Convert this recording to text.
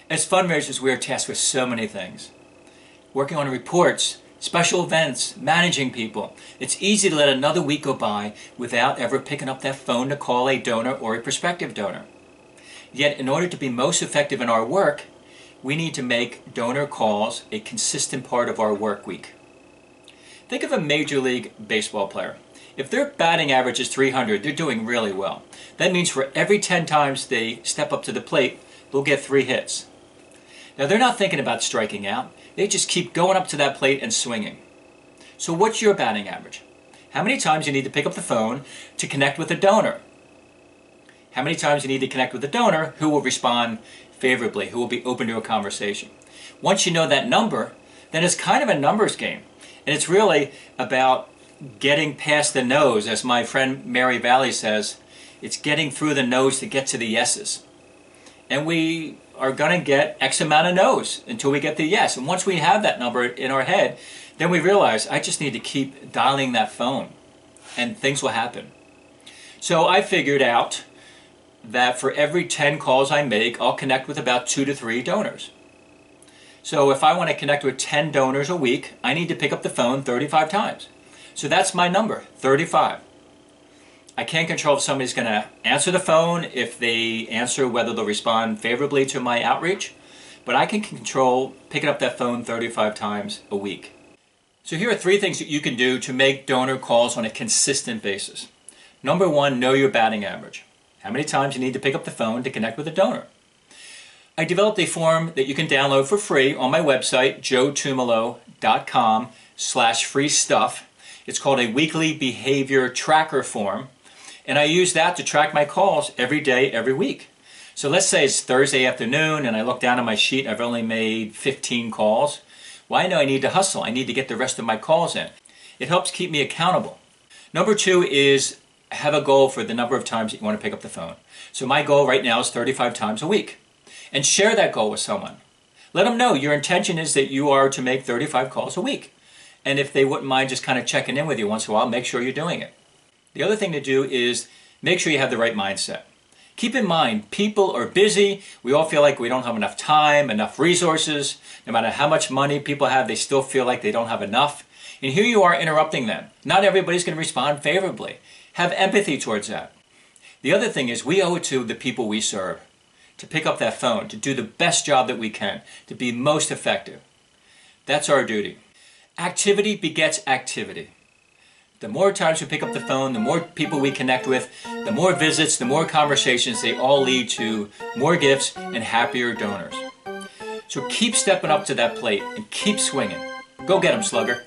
As fundraisers, we are tasked with so many things. Working on reports, special events, managing people. It's easy to let another week go by without ever picking up that phone to call a donor or a prospective donor. Yet, in order to be most effective in our work, we need to make donor calls a consistent part of our work week. Think of a Major League Baseball player. If their batting average is 300, they're doing really well. That means for every 10 times they step up to the plate, they'll get 3 hits. Now, they're not thinking about striking out. They just keep going up to that plate and swinging. So what's your batting average? How many times you need to pick up the phone to connect with a donor? How many times you need to connect with a donor who will respond favorably, who will be open to a conversation? Once you know that number, then it's kind of a numbers game. And it's really about getting past the no's. As my friend Mary Valley says, it's getting through the no's to get to the yeses. And we are going to get X amount of no's until we get the yes. And once we have that number in our head, then we realize I just need to keep dialing that phone and things will happen. So I figured out that for every 10 calls I make, I'll connect with about 2 to 3 donors. So if I want to connect with 10 donors a week, I need to pick up the phone 35 times. So that's my number, 35. I can't control if somebody's going to answer the phone, if they answer whether they'll respond favorably to my outreach, but I can control picking up that phone 35 times a week. So here are 3 things that you can do to make donor calls on a consistent basis. Number 1, know your batting average. How many times you need to pick up the phone to connect with a donor. I developed a form that you can download for free on my website, joetumalo.com/free stuff. It's called a weekly behavior tracker form. And I use that to track my calls every day, every week. So let's say it's Thursday afternoon and I look down at my sheet, I've only made 15 calls. Well, I know I need to hustle. I need to get the rest of my calls in. It helps keep me accountable. Number 2 is have a goal for the number of times that you want to pick up the phone. So my goal right now is 35 times a week. And share that goal with someone. Let them know your intention is that you are to make 35 calls a week. And if they wouldn't mind just kind of checking in with you once in a while, make sure you're doing it. The other thing to do is make sure you have the right mindset. Keep in mind, people are busy. We all feel like we don't have enough time, enough resources. No matter how much money people have, they still feel like they don't have enough. And here you are interrupting them. Not everybody's going to respond favorably. Have empathy towards that. The other thing is we owe it to the people we serve to pick up that phone, to do the best job that we can, to be most effective. That's our duty. Activity begets activity. The more times we pick up the phone, the more people we connect with, the more visits, the more conversations, they all lead to more gifts and happier donors. So keep stepping up to that plate and keep swinging. Go get 'em, slugger.